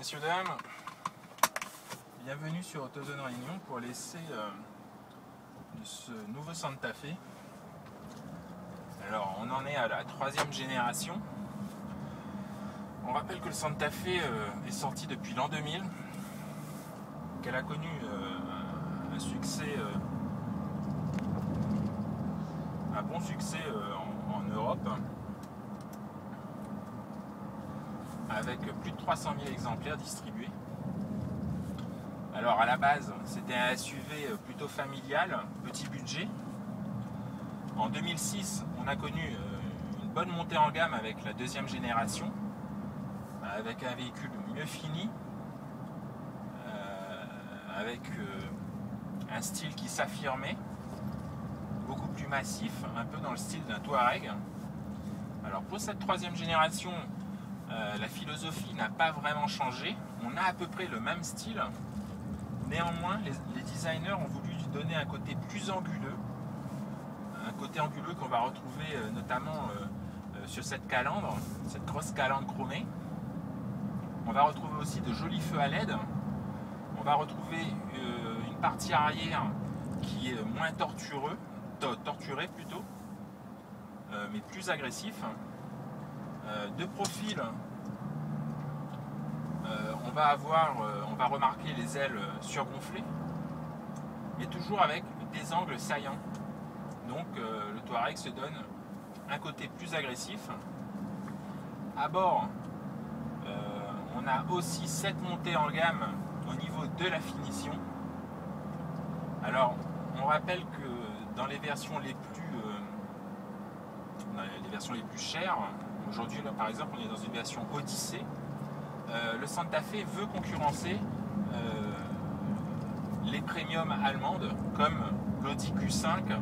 messieurs, dames, bienvenue sur AutoZone Réunion pour l'essai de ce nouveau Santa Fe. Alors on en est à la 3e génération. On rappelle que le Santa Fe est sorti depuis l'an 2000, qu'elle a connu un succès, un bon succès en Europe, avec plus de 300 000 exemplaires distribués. Alors à la base, c'était un SUV plutôt familial, petit budget. En 2006, on a connu une bonne montée en gamme avec la 2e génération, avec un véhicule mieux fini, avec un style qui s'affirmait, beaucoup plus massif, un peu dans le style d'un Touareg. Alors pour cette 3e génération, la philosophie n'a pas vraiment changé. On a à peu près le même style. Néanmoins, les designers ont voulu lui donner un côté plus anguleux. Un côté anguleux qu'on va retrouver notamment sur cette calandre, cette grosse calandre chromée. On va retrouver aussi de jolis feux à LED. On va retrouver une partie arrière qui est moins torturée plutôt, mais plus agressif. De profil, on va remarquer les ailes surgonflées, mais toujours avec des angles saillants. Donc le Touareg se donne un côté plus agressif. À bord, on a aussi cette montée en gamme au niveau de la finition. Alors on rappelle que dans les versions les plus chères, aujourd'hui, par exemple, on est dans une version Odyssey. Le Santa Fe veut concurrencer les premiums allemandes comme l'Audi Q5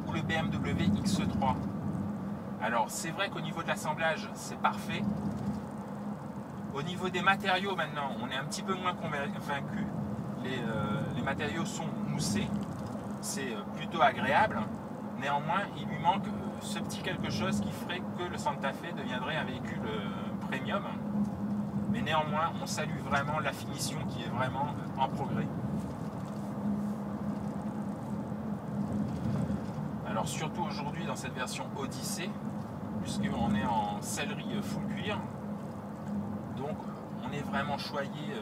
ou le BMW X3. Alors, c'est vrai qu'au niveau de l'assemblage, c'est parfait. Au niveau des matériaux, maintenant, on est un petit peu moins convaincu. Les matériaux sont moussés. C'est plutôt agréable. Néanmoins, il lui manque ce petit quelque chose qui ferait que le Santa Fe deviendrait un véhicule premium. Mais néanmoins, on salue vraiment la finition qui est vraiment en progrès. Alors surtout aujourd'hui dans cette version Odyssey, puisqu'on est en sellerie full cuir, donc on est vraiment choyé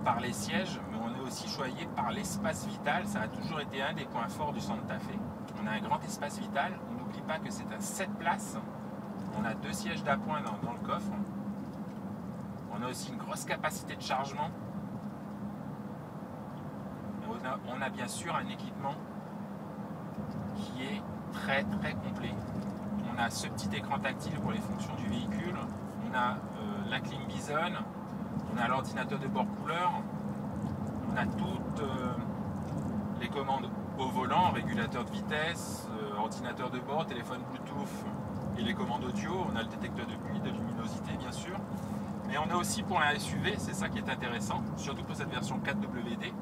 par les sièges, mais on est aussi choyé par l'espace vital. Ça a toujours été un des points forts du Santa Fe. On a un grand espace vital. On n'oublie pas que c'est à 7 places. On a 2 sièges d'appoint dans le coffre. On a aussi une grosse capacité de chargement. Et on a bien sûr un équipement qui est très très complet. On a ce petit écran tactile pour les fonctions du véhicule. On a la clim Bison. On a l'ordinateur de bord couleur. On a toutes les commandes au volant, régulateur de vitesse, ordinateur de bord, téléphone Bluetooth et les commandes audio. On a le détecteur de pluie, de luminosité bien sûr. Mais on a aussi pour un SUV, c'est ça qui est intéressant, surtout pour cette version 4WD,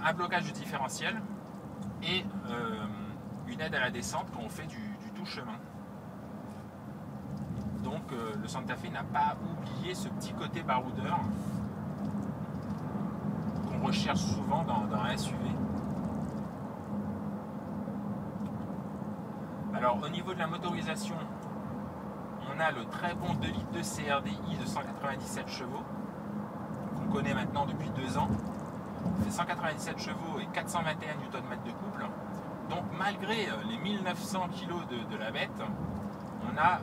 un blocage du différentiel et une aide à la descente quand on fait du tout chemin. Donc le Santa Fe n'a pas oublié ce petit côté baroudeur qu'on recherche souvent dans un SUV. Alors au niveau de la motorisation, on a le très bon 2 litres de CRDI de 197 chevaux qu'on connaît maintenant depuis 2 ans. C'est 197 chevaux et 421 Nm de couple. Donc malgré les 1900 kg de la bête, on n'a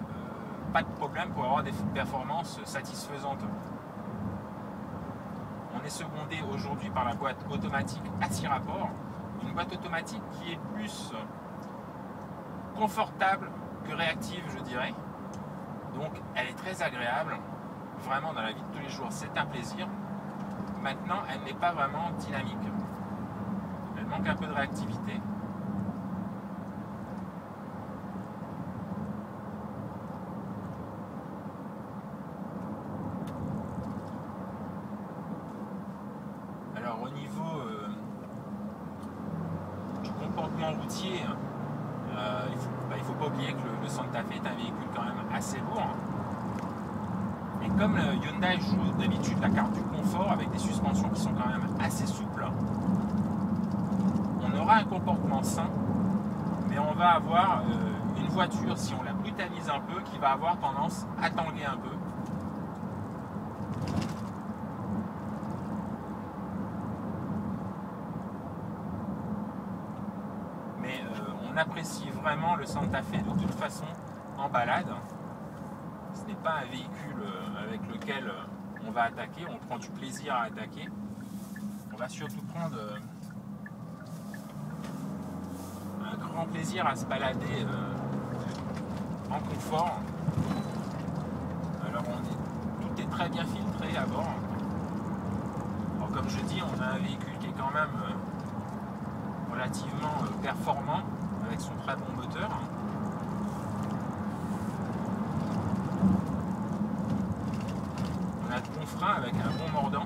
pas de problème pour avoir des performances satisfaisantes. On est secondé aujourd'hui par la boîte automatique à 6 rapports, une boîte automatique qui est plus confortable que réactive, je dirais. Donc elle est très agréable, vraiment dans la vie de tous les jours, c'est un plaisir. Maintenant, elle n'est pas vraiment dynamique. Elle manque un peu de réactivité. Alors au niveau du comportement routier, il ne faut pas oublier que le Santa Fe est un véhicule quand même assez lourd. Et comme le Hyundai joue d'habitude la carte du confort avec des suspensions qui sont quand même assez souples, on aura un comportement sain, mais on va avoir une voiture, si on la brutalise un peu, qui va avoir tendance à tanguer un peu. Mais on apprécie vraiment le Santa Fe de toute façon en balade. Ce n'est pas un véhicule avec lequel on va attaquer, on prend du plaisir à attaquer. On va surtout prendre un grand plaisir à se balader en confort. Alors tout est très bien filtré à bord. Alors comme je dis, on a un véhicule qui est quand même relativement performant avec son très bon moteur. On a de bons freins avec un bon mordant.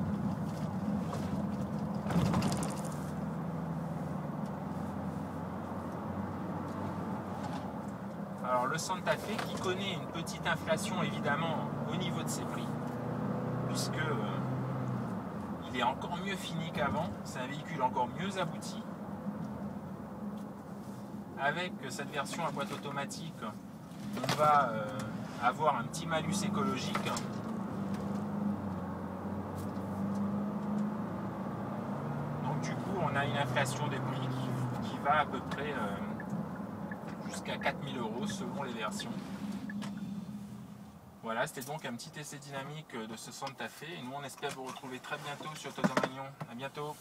Alors le Santa Fe qui connaît une petite inflation évidemment au niveau de ses prix, puisque il est encore mieux fini qu'avant, c'est un véhicule encore mieux abouti. Avec cette version à boîte automatique, on va avoir un petit malus écologique. Donc du coup on a une inflation des prix qui va à peu près jusqu'à 4 000 € selon les versions. Voilà, c'était donc un petit essai dynamique de ce Santa Fe et nous on espère vous retrouver très bientôt sur Todomagnon. A bientôt.